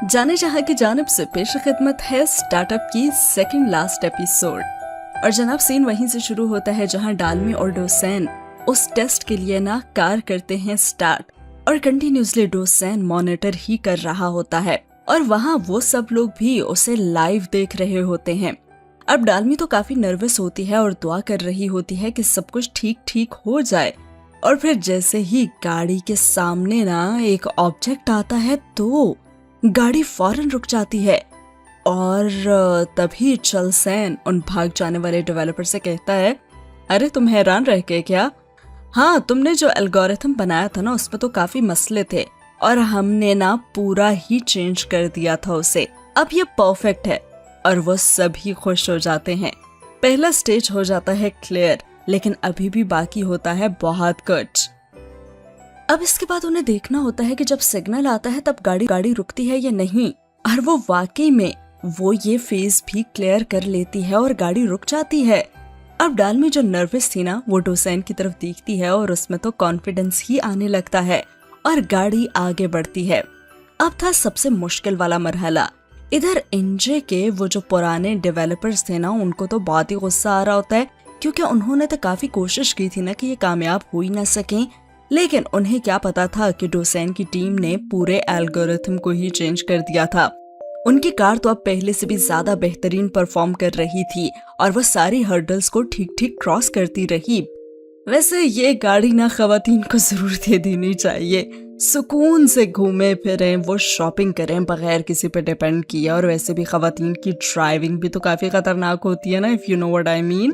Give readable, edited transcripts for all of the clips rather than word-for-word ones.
जाने जहां की जानिब से पेश खिदमत है स्टार्टअप की सेकंड लास्ट एपिसोड। और जनाब सीन वहीं से शुरू होता है जहां डालमी और डोसेन उस टेस्ट के लिए ना कार करते हैं स्टार्ट, और कंटिन्यूसली डोसेन मॉनिटर ही कर रहा होता है और वहां वो सब लोग भी उसे लाइव देख रहे होते हैं। अब डालमी तो काफी नर्वस होती है और दुआ कर रही होती है कि सब कुछ ठीक ठीक हो जाए। और फिर जैसे ही गाड़ी के सामने ना एक ऑब्जेक्ट आता है तो गाड़ी फौरन रुक जाती है और तभी चलसेन उन भाग जाने वाले डेवलपर से कहता है, अरे तुम हैरान रह गए क्या? हाँ, तुमने जो एल्गोरिथम बनाया था ना उसमें तो काफी मसले थे और हमने ना पूरा ही चेंज कर दिया था उसे। अब ये परफेक्ट है। और वो सभी खुश हो जाते हैं। पहला स्टेज हो जाता है क्लियर, लेकिन अभी भी बाकी होता है बहुत कुछ। अब इसके बाद उन्हें देखना होता है कि जब सिग्नल आता है तब गाड़ी रुकती है या नहीं, और वो वाकई में वो ये फेज भी क्लियर कर लेती है और गाड़ी रुक जाती है। अब डालमी जो नर्वस थी ना वो डोसेन की तरफ देखती है और उसमें तो कॉन्फिडेंस ही आने लगता है और गाड़ी आगे बढ़ती है। अब था सबसे मुश्किल वाला मरहला। इधर एनजे के वो जो पुराने डेवलपर्स थे ना उनको तो बहुत ही गुस्सा आ रहा होता है, क्योंकि उन्होंने तो काफी कोशिश की थी ना कि ये कामयाब हो ही ना सकें। लेकिन उन्हें क्या पता था कि डोसेन की टीम ने पूरे एल्गोरिथम को ही चेंज कर दिया था। उनकी कार तो अब पहले से भी ज्यादा बेहतरीन परफॉर्म कर रही थी और वो सारी हर्डल्स को ठीक ठीक क्रॉस करती रही। वैसे ये गाड़ी ना खवातीन को जरूर दे देनी चाहिए, सुकून से घूमे फिरें, वो शॉपिंग करें बगैर किसी पे डिपेंड किए। और वैसे भी खवातीन की ड्राइविंग भी तो काफी खतरनाक होती है ना, if you know what I mean.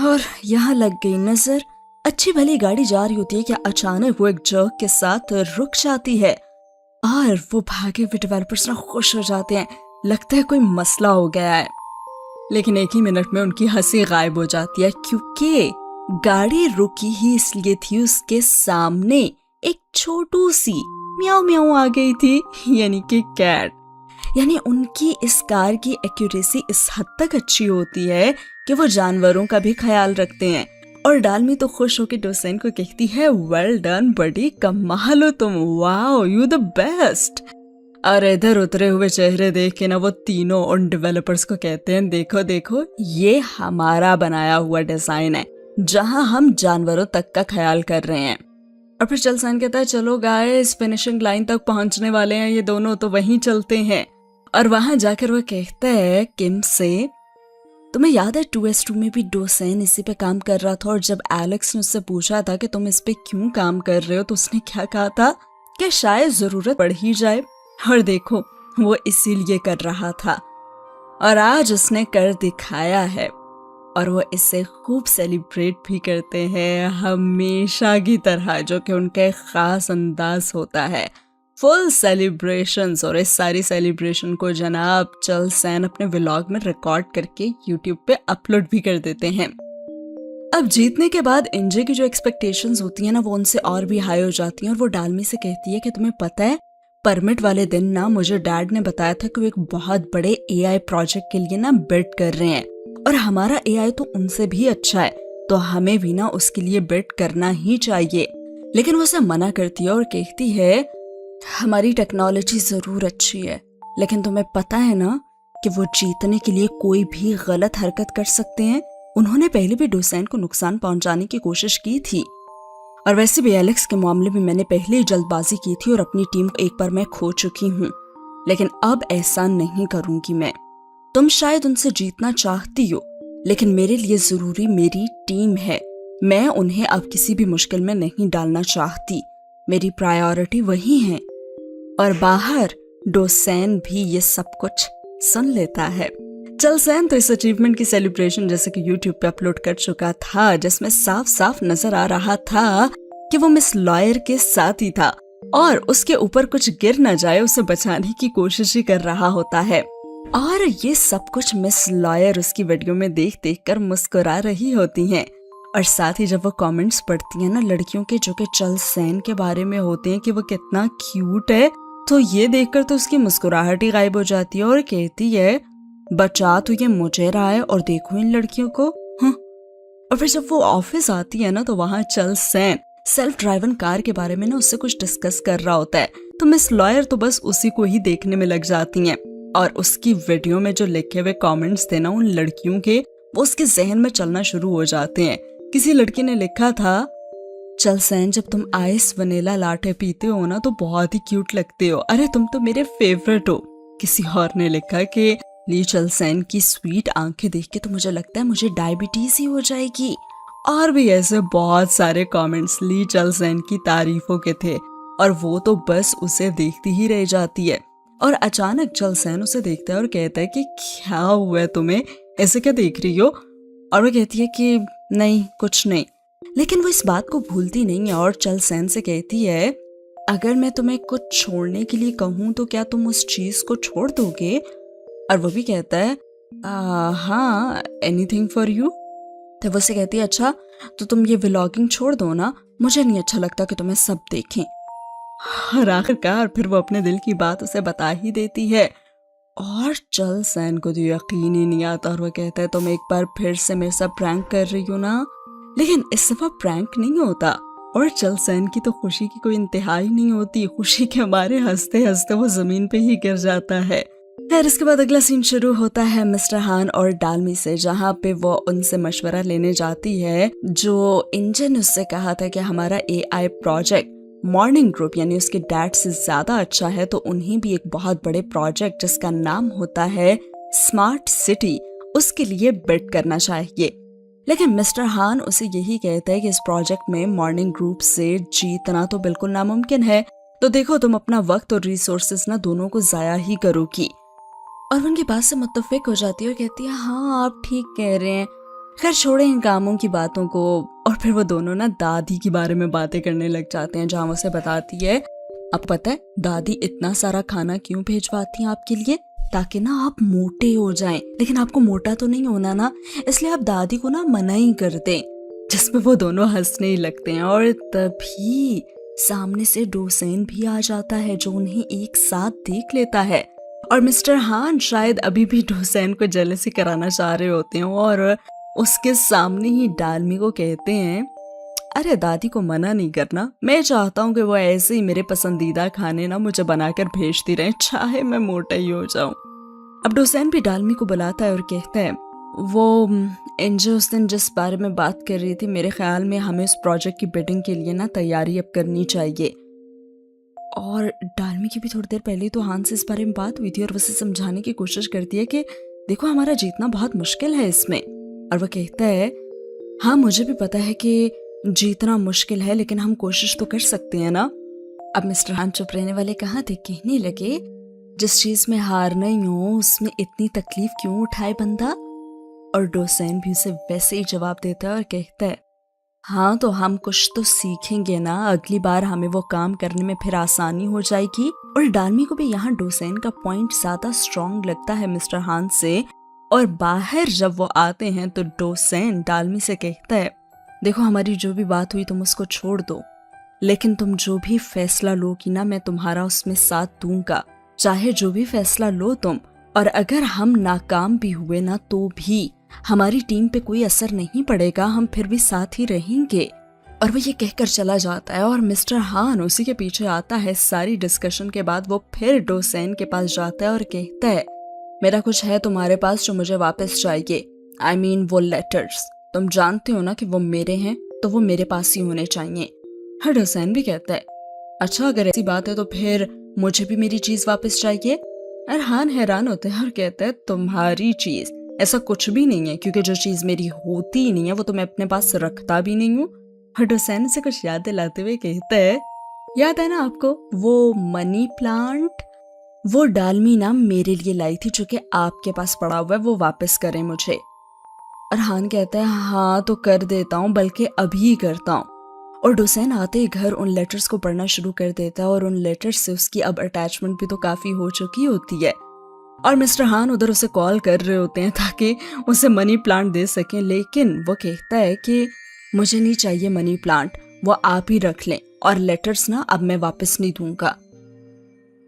और यहाँ लग गई नजर। अच्छी भली गाड़ी जा रही होती है कि अचानक वो एक जर्क के साथ रुक जाती है और वो भागे हुए डेवलपर्स ना खुश हो जाते हैं, लगता है कोई मसला हो गया है। लेकिन एक ही मिनट में उनकी हंसी गायब हो जाती है, क्योंकि गाड़ी रुकी ही इसलिए थी उसके सामने एक छोटू सी म्याऊ म्याऊ आ गई थी, यानी कि कैट। यानी उनकी इस कार की एक्यूरेसी इस हद तक अच्छी होती है कि वो जानवरों का भी ख्याल रखते हैं। और डालमी तो खुश होकर डोसेन को कहती है, वेल डन बड़ी, कमाल हो तुम, वाओ यू द बेस्ट। और इधर उतरे हुए चेहरे देख के ना वो तीनों उन डेवलपर्स को कहते हैं, देखो देखो ये हमारा बनाया हुआ डिजाइन है जहां हम जानवरों तक का ख्याल कर रहे हैं। और फिर चलसेन कहता है, चलो गाइस फिनिशिंग लाइन तक पहुंचने वाले हैं ये दोनों, तो वहीं चलते हैं। और वहां जाकर वो कहता है किम से, तुम्हें याद है 2S2 में भी डोसेन इसी पे काम कर रहा था और जब एलेक्स ने उससे पूछा था कि तुम इस पे क्यों काम कर रहे हो तो उसने क्या कहा था कि शायद जरूरत पड़ ही जाए। और देखो वो इसीलिए कर रहा था और आज उसने कर दिखाया है। और वो इसे खूब सेलिब्रेट भी करते हैं हमेशा की तरह, जो कि उनका एक खास अंदाज होता है, फुल सेलिब्रेशंस। और इस सारी सेलिब्रेशन को जनाब चलसेन अपने व्लॉग में रिकॉर्ड करके यूट्यूब पे अपलोड भी कर देते हैं। अब जीतने के बाद एनजे की जो एक्सपेक्टेशंस होती है ना वो उनसे और भी हाई हो जाती हैं और वो डालमी से कहती है कि तुम्हें पता है परमिट वाले दिन ना मुझे डैड ने बताया था कि वो एक बहुत बड़े एआई प्रोजेक्ट के लिए ना बिड कर रहे हैं और हमारा एआई तो उनसे भी अच्छा है, तो हमें भी ना उसके लिए बिड करना ही चाहिए। लेकिन वो उसे मना करती है और कहती है, हमारी टेक्नोलॉजी जरूर अच्छी है लेकिन तुम्हें पता है ना कि वो जीतने के लिए कोई भी गलत हरकत कर सकते हैं। उन्होंने पहले भी डोसेन को नुकसान पहुंचाने की कोशिश की थी और वैसे भी एलेक्स के मामले में मैंने पहले ही जल्दबाजी की थी और अपनी टीम को एक बार मैं खो चुकी हूँ, लेकिन अब ऐसा नहीं करूंगी मैं। तुम शायद उनसे जीतना चाहती हो लेकिन मेरे लिए जरूरी मेरी टीम है। मैं उन्हें अब किसी भी मुश्किल में नहीं डालना चाहती, मेरी प्रायोरिटी वही है। और बाहर डोसेन भी ये सब कुछ सुन लेता है। चलसेन तो इस अचीवमेंट की सेलिब्रेशन जैसे कि यूट्यूब पे अपलोड कर चुका था, जिसमें साफ साफ नजर आ रहा था कि वो मिस लॉयर के साथ ही था और उसके ऊपर कुछ गिर न जाए उसे बचाने की कोशिश ही कर रहा होता है। और ये सब कुछ मिस लॉयर उसकी वीडियो में देख देख कर मुस्कुरा रही होती हैं। और साथ ही जब वो कमेंट्स पढ़ती हैं ना लड़कियों के जो कि चलसेन के बारे में होते हैं कि वो कितना क्यूट है, तो ये देखकर तो उसकी मुस्कुराहट ही गायब हो जाती है और कहती है, बचा तो ये मुझे रहा है और देखो इन लड़कियों को। और फिर जब वो ऑफिस आती है ना तो वहाँ चलसेन सेल्फ ड्राइवन कार के बारे में ना उससे कुछ डिस्कस कर रहा होता है तो मिस लॉयर तो बस उसी को ही देखने में लग जाती हैं और उसकी वीडियो में जो लिखे हुए कमेंट्स थे ना उन लड़कियों के, वो उसके जहन में चलना शुरू हो जाते हैं। किसी लड़की ने लिखा था, चल सैन जब तुम आइस वनीला लाटे पीते हो ना तो बहुत ही क्यूट लगते हो, अरे तुम तो मेरे फेवरेट हो। किसी और ने लिखा कि ली चल सैन की स्वीट आंखें देख के तो मुझे लगता है मुझे डायबिटीज ही हो जाएगी। और भी ऐसे बहुत सारे कमेंट्स ली चल सैन की तारीफों के थे और वो तो बस उसे देखती ही रह जाती है। और अचानक चल सैन उसे देखता है और कहता है कि क्या हुआ है तुम्हें, ऐसे क्या देख रही हो? और वो कहती है कि नहीं कुछ नहीं, लेकिन वो इस बात को भूलती नहीं है और चल सैन से कहती है, अगर मैं तुम्हें कुछ छोड़ने के लिए कहूँ तो क्या तुम उस चीज को छोड़ दोगे? और वो भी कहता है हाँ एनीथिंग फॉर यू। तो वो से कहती है अच्छा तो तुम ये व्लॉगिंग छोड़ दो ना, मुझे नहीं अच्छा लगता कि तुम्हें सब देखें। और आखिरकार फिर वो अपने दिल की बात उसे बता ही देती है और चल सैन को तो यकीन ही नहीं आता और वो कहता है तुम एक बार फिर से मेरे साथ प्रैंक कर रही हो ना। लेकिन इस दफा प्रैंक नहीं होता और चल सैन की तो खुशी की कोई इंतहा ही नहीं होती, खुशी के मारे हंसते हंसते वो जमीन पे ही गिर जाता है। फिर इसके बाद अगला सीन शुरू होता है मिस्टर हान और डालमी से, जहाँ पे वो उनसे मशवरा लेने जाती है। जो इंजन उससे कहा था कि हमारा AI प्रोजेक्ट मॉर्निंग ग्रुप यानी उसके डैड से ज्यादा अच्छा है, तो उन्हें भी एक बहुत बड़े प्रोजेक्ट जिसका नाम होता है स्मार्ट सिटी उसके लिए बिड करना चाहिए। लेकिन मिस्टर हान उसे यही कहता है कि इस प्रोजेक्ट में मॉर्निंग ग्रुप से जीतना तो बिल्कुल नामुमकिन है, तो देखो तुम अपना वक्त और रिसोर्सेस ना दोनों को जाया ही करोगी। और उनकी बात से मुत्तफिक हो जाती है और कहती है हाँ आप ठीक कह रहे हैं, खैर छोड़े इन कामों की बातों को। और फिर वो दोनों ना दादी के बारे में बातें करने लग जाते हैं, जहाँ उसे बताती है अब पता है दादी इतना सारा खाना क्यों भेजवाती हैं आपके लिए, ताकि ना आप मोटे हो जाएं, लेकिन आपको मोटा तो नहीं होना ना, इसलिए आप दादी को ना मना ही कर दें। जिसपे वो दोनों हंसने ही लगते हैं और तभी सामने से डोसेन भी आ जाता है जो उन्हें एक साथ देख लेता है। और मिस्टर हान शायद अभी भी डोसेन को जेलसी कराना चाह रहे होते हैं और उसके सामने ही डालमी को कहते हैं अरे दादी को मना नहीं करना, मैं चाहता हूँ कि वो ऐसे ही मेरे पसंदीदा खाने ना मुझे बनाकर भेजती रहे, चाहे मैं मोटा ही हो जाऊं। अब डोसेन भी डालमी को बुलाता है और कहता है वो एंजो उस दिन जिस बारे में बात कर रही थी, मेरे ख्याल में हमें उस प्रोजेक्ट की बिडिंग के लिए ना तैयारी अब करनी चाहिए। और डालमी की भी थोड़ी देर पहले तो हान से इस बारे में बात हुई थी और उसे समझाने की कोशिश करती है कि देखो हमारा जीतना बहुत मुश्किल है इसमें। और वह कहता है हाँ मुझे भी पता है कि जीतना मुश्किल है, लेकिन हम कोशिश तो कर सकते हैं ना। अब मिस्टर हान चुप रहने वाले कहाँ थे, कहने लगे जिस चीज में हार नहीं हो उसमें इतनी तकलीफ क्यों उठाए बंदा। और डोसेन भी उसे वैसे ही जवाब देता है और कहता है हाँ तो हम कुछ तो सीखेंगे ना, अगली बार हमें वो काम करने में फिर आसानी हो जाएगी। और डालमी को भी यहाँ डोसेन का पॉइंट ज्यादा स्ट्रॉन्ग लगता है मिस्टर हान से। और बाहर जब वो आते हैं तो डोसेन डालमी से कहता है देखो हमारी जो भी बात हुई तुम उसको छोड़ दो, लेकिन तुम जो भी फैसला लोगी ना मैं तुम्हारा उसमें साथ दूंगा, चाहे जो भी फैसला लो तुम। और अगर हम नाकाम भी हुए ना तो भी हमारी टीम पे कोई असर नहीं पड़ेगा, हम फिर भी साथ ही रहेंगे। और वो ये कहकर चला जाता है और मिस्टर हान उसी के पीछे आता है। सारी डिस्कशन के बाद वो फिर डोसेन के पास जाता है और कहता है मेरा कुछ है तुम्हारे पास जो मुझे वापस चाहिए, I mean वो लेटर्स, तुम जानते हो ना कि वो मेरे हैं तो वो मेरे पास ही होने चाहिए। हर डोसेन भी कहता है अच्छा अगर ऐसी बात है तो फिर मुझे भी मेरी चीज वापस चाहिए। और हान हैरान होते हैं और कहता है तुम्हारी चीज, ऐसा कुछ भी नहीं है, क्योंकि जो चीज मेरी होती ही नहीं है वो तो मैं अपने पास रखता भी नहीं हूँ। और डोसेन से कुछ याद दिलाते हुए कहता है याद है ना आपको वो मनी प्लांट, वो डालमी ना मेरे लिए लाई थी जो कि आपके पास पड़ा हुआ है, वो वापस करें मुझे। और हान कहता है हाँ तो कर देता हूँ, बल्कि अभी करता हूँ। और डोसेन आते ही घर उन लेटर्स को पढ़ना शुरू कर देता है और उन लेटर्स से उसकी अब अटैचमेंट भी तो काफी हो चुकी होती है। और मिस्टर हान उधर उसे कॉल कर रहे होते हैं ताकि उसे मनी प्लांट दे सकें, लेकिन वो कहता है कि मुझे नहीं चाहिए मनी प्लांट, वो आप ही रख लें और लेटर्स ना अब मैं वापस नहीं दूंगा।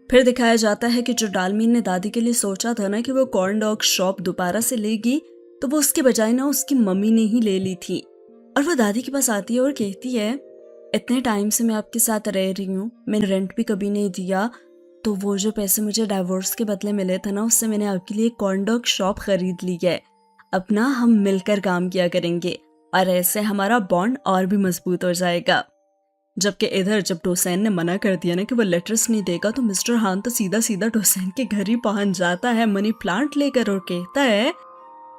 फिर दिखाया जाता है कि जो डालमी ने दादी के लिए सोचा था ना कि वो कॉर्न डॉग शॉप दोबारा से लेगी, तो वो उसके बजाय ना उसकी मम्मी ने ही ले ली थी। और वो दादी के पास आती है और कहती है इतने टाइम से मैं आपके साथ रह रही हूँ, मैंने रेंट भी कभी नहीं दिया, तो वो जो पैसे मुझे डाइवोर्स के बदले मिले थे ना, उससे मैंने आपके लिए कॉर्न डॉग शॉप खरीद ली है। अब ना हम मिलकर काम किया करेंगे और ऐसे हमारा बॉन्ड और भी मजबूत हो जाएगा। जबकि इधर जब डोसेन ने मना कर दिया ना कि वो लेटर्स नहीं देगा, तो मिस्टर हान तो सीधा सीधा डोसेन के घर ही पहुंच जाता है मनी प्लांट लेकर और कहता है,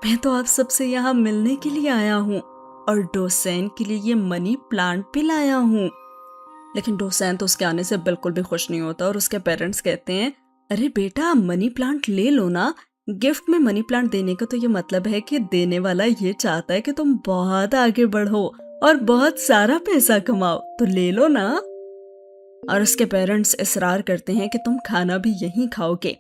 मैं तो आप सबसे यहाँ मिलने के लिए आया हूँ और डोसेन के लिए ये मनी प्लांट भी लाया हूँ। लेकिन डोसेन तो उसके आने से बिल्कुल भी खुश नहीं होता और उसके पेरेंट्स कहते हैं, अरे बेटा मनी प्लांट ले लो ना, गिफ्ट में मनी प्लांट देने का तो ये मतलब है कि देने वाला ये चाहता है कि तुम बहुत आगे बढ़ो और बहुत सारा पैसा कमाओ, तो ले लो ना। और उसके पेरेंट्स इसरार करते हैं कि तुम खाना भी यहीं खाओगे।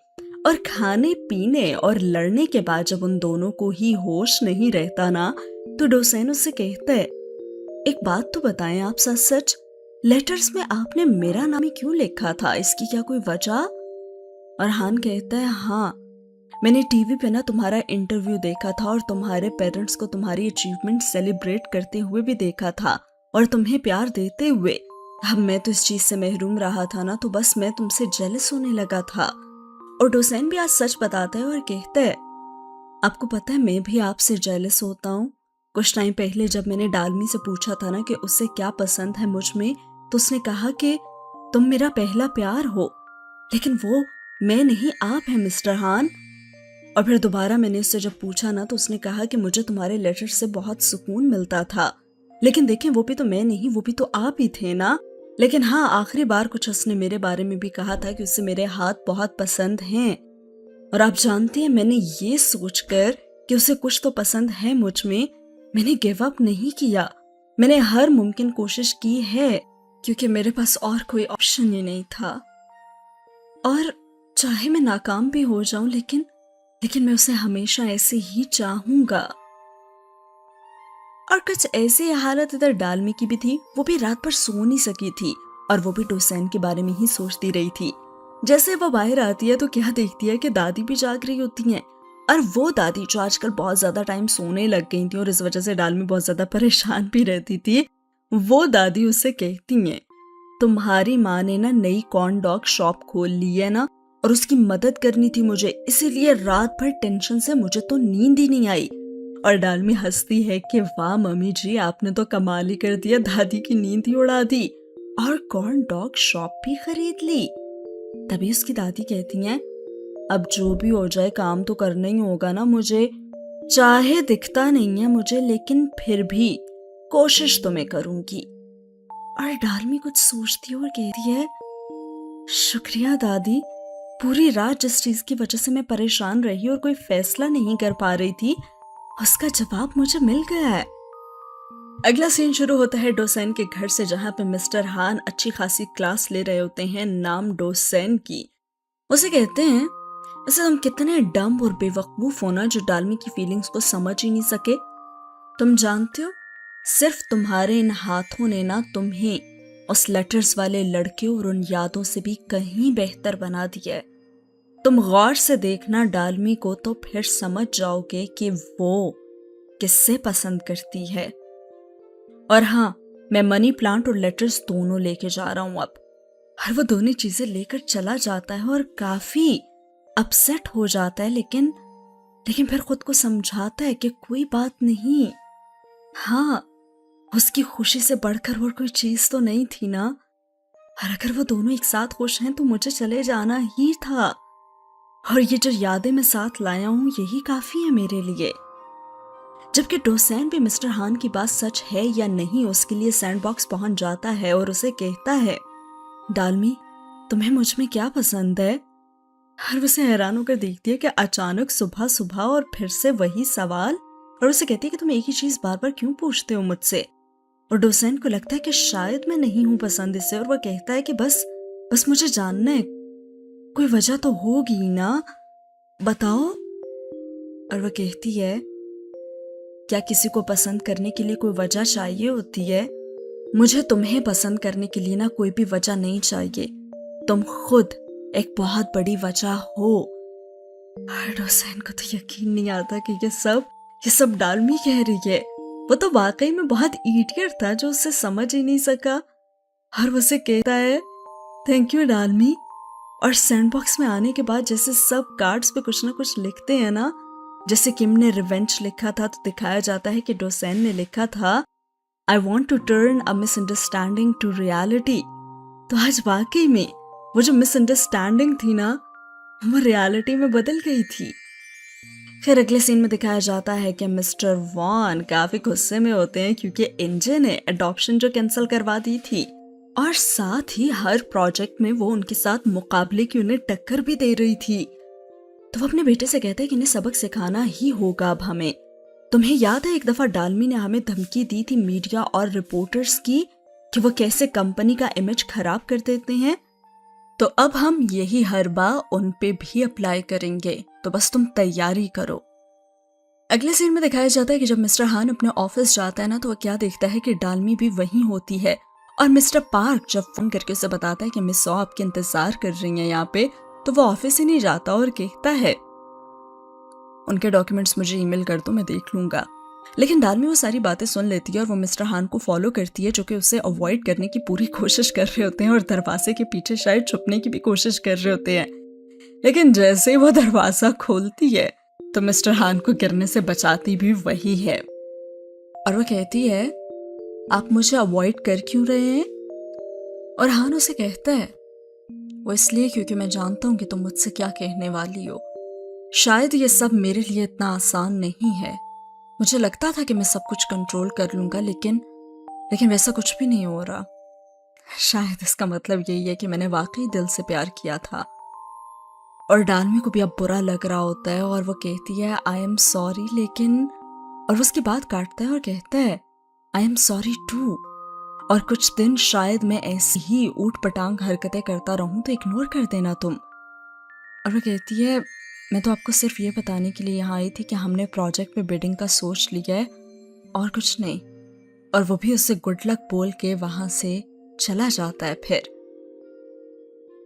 और खाने पीने और लड़ने के बाद जब उन दोनों को ही होश नहीं रहता ना, तो डोसेन उससे कहता है, एक बात तो बताएं आप सच सच, लेटर्स में आपने मेरा नाम ही क्यों लिखा था, इसकी क्या कोई वजह? और हान कहता है, हाँ, मैंने टीवी पे ना तुम्हारा इंटरव्यू देखा था और तुम्हारे पेरेंट्स को तुम्हारी अचीवमेंट सेलिब्रेट करते हुए भी देखा था और तुम्हें प्यार देते हुए। अब मैं तो इस चीज से महरूम रहा था ना, तो बस मैं तुमसे जेलस होने लगा था। और डोसेन भी आज सच बताता है और कहता है, आपको पता है मैं भी आपसे जेलस होता हूँ। कुछ टाइम पहले जब मैंने डालमी से पूछा था ना कि उसे क्या पसंद है मुझ में, तो उसने कहा कि तुम मेरा पहला प्यार हो, लेकिन वो मैं नहीं, आप हैं मिस्टर हान। और फिर दोबारा मैंने उससे जब पूछा ना, तो उसने कहा कि मुझे तुम्हारे लेटर से बहुत सुकून मिलता था, लेकिन देखें वो भी तो मैं नहीं, वो भी तो आप ही थे ना। लेकिन हाँ, आखिरी बार कुछ उसने मेरे बारे में भी कहा था कि उसे मेरे हाथ बहुत पसंद हैं। और आप जानते हैं, मैंने ये सोचकर कि उसे कुछ तो पसंद है मुझ में, मैंने गिव अप नहीं किया। मैंने हर मुमकिन कोशिश की है, क्योंकि मेरे पास और कोई ऑप्शन ही नहीं था। और चाहे मैं नाकाम भी हो जाऊं, लेकिन मैं उसे हमेशा ऐसे ही चाहूंगा। और कुछ ऐसी हालत इधर डालमी की भी थी, वो भी रात भर सो नहीं सकी थी और वो भी डोसेन के बारे में ही सोचती रही थी। जैसे वो बाहर आती है तो क्या देखती है कि दादी भी जाग रही होती हैं, और वो दादी जो आजकल बहुत ज्यादा टाइम सोने लग गई थी और इस वजह से डालमी बहुत ज्यादा परेशान भी रहती थी, वो दादी उससे कहती हैं, तुम्हारी माँ ने ना नई कॉर्न डॉग शॉप खोल ली है ना, और उसकी मदद करनी थी मुझे, इसीलिए रात भर टेंशन से मुझे तो नींद ही नहीं आई। और डालमी हंसती है कि वाह मम्मी जी, आपने तो कमाल ही कर दिया, दादी की नींद ही उड़ा दी और कॉर्न डॉग शॉप भी खरीद ली। तभी उसकी दादी कहती हैं, अब जो भी हो जाए काम तो करना ही होगा ना मुझे, चाहे दिखता नहीं है मुझे, लेकिन फिर भी कोशिश तो मैं करूंगी। और डालमी कुछ सोचती है और कहती है, शुक्रिया दादी, पूरी रात जिस चीज की वजह से मैं परेशान रही और कोई फैसला नहीं कर पा रही थी, उसका जवाब मुझे मिल गया है। अगला सीन शुरू होता है डोसेन के घर से, जहां पे मिस्टर हान अच्छी खासी क्लास ले रहे होते हैं नाम डोसेन की। उसे कहते हैं, वैसे तुम कितने डम और बेवकूफ हो ना, जो डालमी की फीलिंग्स को समझ ही नहीं सके। तुम जानते हो, सिर्फ तुम्हारे इन हाथों ने ना तुम्हें उस लेटर्स वाले लड़के और उन यादों से भी कहीं बेहतर बना दिया है। तुम गौर से देखना डालमी को, तो फिर समझ जाओगे कि वो किससे पसंद करती है। और हाँ, मैं मनी प्लांट और लेटर्स दोनों लेके जा रहा हूं अब। और वो दोनों चीजें लेकर चला जाता है और काफी अपसेट हो जाता है, लेकिन फिर खुद को समझाता है कि कोई बात नहीं, हाँ, उसकी खुशी से बढ़कर और कोई चीज तो नहीं थी ना। और अगर वो दोनों एक साथ खुश हैं तो मुझे चले जाना ही था, और ये जो यादें मैं साथ लाया हूं यही काफी है मेरे लिए। जबकि डोसेन भी मिस्टर हान की बात सच है या नहीं उसके लिए सैंडबॉक्स पहुंच जाता है और उसे कहता है, डालमी, तुम्हें मुझ में क्या पसंद है? और उसे हैरान होकर देखती है कि अचानक सुबह सुबह और फिर से वही सवाल, और उसे कहती है कि तुम एक ही चीज बार बार क्यों पूछते हो मुझसे। और डोसेन को लगता है कि शायद मैं नहीं हूं पसंद इससे, और वह कहता है कि बस मुझे जानना है, कोई वजह तो होगी ना, बताओ। और वह कहती है, क्या किसी को पसंद करने के लिए कोई वजह चाहिए होती है? मुझे तुम्हें पसंद करने के लिए ना कोई भी वजह नहीं चाहिए, तुम खुद एक बहुत बड़ी वजह हो। और डोसेन को तो यकीन नहीं आता कि ये सब डालमी कह रही है। वो तो वाकई में बहुत इडियट था जो उससे समझ ही नहीं सका। और वो उसे कहता है थैंक यू डालमी। और सैंडबॉक्स में आने के बाद जैसे सब कार्ड्स पे कुछ ना कुछ लिखते हैं ना, जैसे किम ने रिवेंज लिखा था तो दिखाया जाता है कि डोसेन ने लिखा था I want to turn a misunderstanding to reality. तो आज वाकई में वो जो मिसअंडरस्टैंडिंग थी ना, वो रियलिटी में बदल गई थी। फिर अगले सीन में दिखाया जाता है कि मिस्टर वॉन काफी गुस्से में होते हैं क्योंकि एनजे ने अडॉप्शन जो कैंसिल करवा दी थी, और साथ ही हर प्रोजेक्ट में वो उनके साथ मुकाबले की उन्हें टक्कर भी दे रही थी। तो वो अपने बेटे से कहते हैं कि इन्हें सबक सिखाना ही होगा अब हमें। तुम्हें याद है एक दफा डालमी ने हमें धमकी दी थी मीडिया और रिपोर्टर्स की कि वो कैसे कंपनी का इमेज खराब कर देते हैं, तो अब हम यही हरबा उन पे भी अप्लाई करेंगे, तो बस तुम तैयारी करो। अगले सीन में दिखाया जाता है कि जब मिस्टर हान अपने ऑफिस जाता है ना, तो वो क्या देखता है कि डालमी भी वहीं होती है। और मिस्टर पार्क जब फोन करके उसे बताता है कि मिस सॉ आपके इंतजार कर रही है यहाँ पे, तो वो ऑफिस ही नहीं जाता और कहता है उनके डॉक्यूमेंट्स मुझे ईमेल कर दो, मैं देख लूंगा। लेकिन डालमी वो सारी बातें सुन लेती है और वो मिस्टर हान को फॉलो करती है, जो कि उसे अवॉइड करने की पूरी कोशिश कर रहे होते हैं और दरवाजे के पीछे शायद छुपने की भी कोशिश कर रहे होते हैं। लेकिन जैसे ही वो दरवाजा खोलती है तो मिस्टर हान को गिरने से बचाती भी वही है। और वो कहती है आप मुझे अवॉइड कर क्यों रहे हैं? और हान उसे कहता है वो इसलिए क्योंकि मैं जानता हूं कि तुम मुझसे क्या कहने वाली हो। शायद ये सब मेरे लिए इतना आसान नहीं है। मुझे लगता था कि मैं सब कुछ कंट्रोल कर लूंगा, लेकिन वैसा कुछ भी नहीं हो रहा। शायद इसका मतलब यही है कि मैंने वाकई दिल से प्यार किया था। और डालमी को भी अब बुरा लग रहा होता है और वो कहती है आई एम सॉरी, लेकिन और उसकी बात काटता है और कहता है आई एम सॉरी टू, और कुछ दिन शायद मैं ऐसी ही ऊट पटांग हरकतें करता रहूं तो इग्नोर कर देना तुम। और वो कहती है मैं तो आपको सिर्फ ये बताने के लिए यहाँ आई थी कि हमने प्रोजेक्ट में बिडिंग का सोच लिया है और कुछ नहीं। और वो भी उससे गुड लक बोल के वहां से चला जाता है। फिर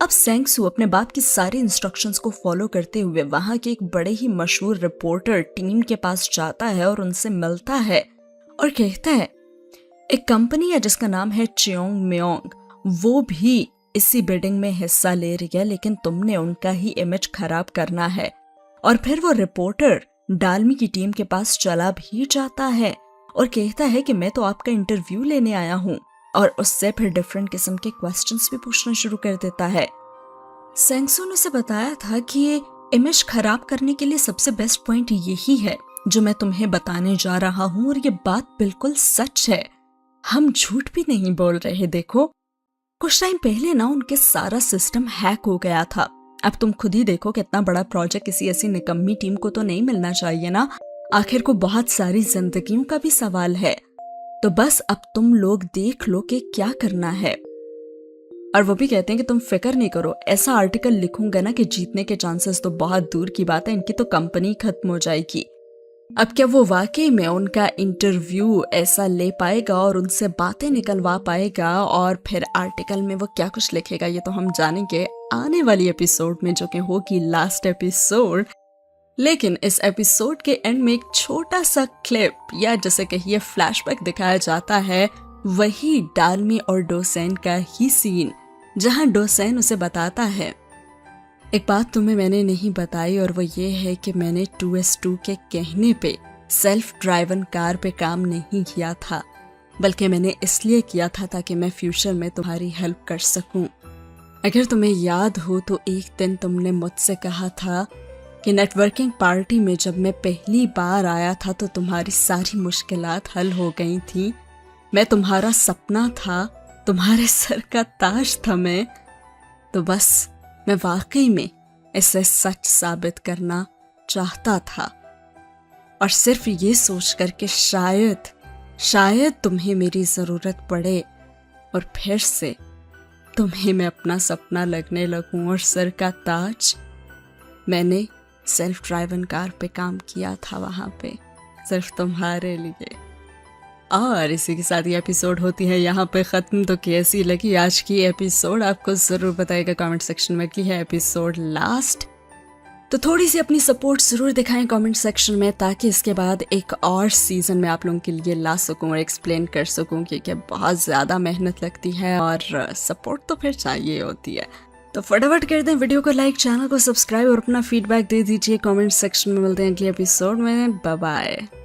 अब सेंगसू अपने बाप की सारी इंस्ट्रक्शंस को फॉलो करते हुए वहां के एक बड़े ही मशहूर रिपोर्टर टीम के पास जाता है और उनसे मिलता है और कहता है एक कंपनी है जिसका नाम है चियोंग म्योंग, वो भी इसी बिडिंग में हिस्सा ले रही है, लेकिन तुमने उनका ही इमेज खराब करना है। और फिर वो रिपोर्टर डालमी की टीम के पास चला भी जाता है और कहता है कि मैं तो आपका इंटरव्यू लेने आया हूँ, और उससे फिर डिफरेंट किस्म के क्वेश्चंस भी पूछना शुरू कर देता है। सेंगसू ने उसे बताया था कि ये इमेज खराब करने के लिए सबसे बेस्ट पॉइंट यही है जो मैं तुम्हें बताने जा रहा हूँ, और ये बात बिल्कुल सच है, हम झूठ भी नहीं बोल रहे। देखो कुछ टाइम पहले ना उनके सारा सिस्टम हैक हो गया था। अब तुम खुद ही देखो कि इतना बड़ा प्रोजेक्ट किसी ऐसी निकम्मी टीम को तो नहीं मिलना चाहिए ना, आखिर को बहुत सारी जिंदगियों का भी सवाल है। तो बस अब तुम लोग देख लो कि क्या करना है। और वो भी कहते हैं कि तुम फिक्र नहीं करो, ऐसा आर्टिकल लिखूंगा ना कि जीतने के चांसेस तो बहुत दूर की बात है, इनकी तो कंपनी खत्म हो जाएगी। अब क्या वो वाकई में उनका इंटरव्यू ऐसा ले पाएगा और उनसे बातें निकलवा पाएगा, और फिर आर्टिकल में वो क्या कुछ लिखेगा ये तो हम जानेंगे आने वाली एपिसोड में, जो कि होगी लास्ट एपिसोड। लेकिन इस एपिसोड के एंड में एक छोटा सा क्लिप या जैसे कहिए फ्लैशबैक दिखाया जाता है, वही डालमी और डोसेन का ही सीन, जहां डोसेन उसे बताता है एक बात तुम्हें मैंने नहीं बताई, और वो ये है कि मैंने 2S2 के कहने पे सेल्फ ड्राइवन कार पे काम नहीं किया था, बल्कि मैंने इसलिए किया था ताकि मैं फ्यूचर में तुम्हारी हेल्प कर सकूं। अगर तुम्हें याद हो तो एक दिन तुमने मुझसे कहा था कि नेटवर्किंग पार्टी में जब मैं पहली बार आया था तो तुम्हारी सारी मुश्किलात हल हो गई थी। मैं तुम्हारा सपना था, तुम्हारे सर का ताज था मैं। तो बस मैं वाकई में इसे सच साबित करना चाहता था, और सिर्फ ये सोचकर कि शायद तुम्हें मेरी जरूरत पड़े और फिर से तुम्हें मैं अपना सपना लगने लगूं और सर का ताज। मैंने सेल्फ ड्राइवन कार पे काम किया था वहां पे, सिर्फ तुम्हारे लिए। और इसी के साथ ये एपिसोड होती है यहाँ पे ख़त्म। तो कैसी लगी आज की एपिसोड आपको ज़रूर बताइएगा कमेंट सेक्शन में कि है एपिसोड लास्ट तो थोड़ी सी अपनी सपोर्ट ज़रूर दिखाएं कमेंट सेक्शन में, ताकि इसके बाद एक और सीज़न में आप लोगों के लिए ला सकूं और एक्सप्लेन कर सकूं, क्योंकि बहुत ज़्यादा मेहनत लगती है और सपोर्ट तो फिर चाहिए होती है। तो फटाफट कर दें वीडियो को लाइक, चैनल को सब्सक्राइब और अपना फीडबैक दे दीजिए कमेंट सेक्शन में। मिलते हैं अगले एपिसोड में, बाय बाय।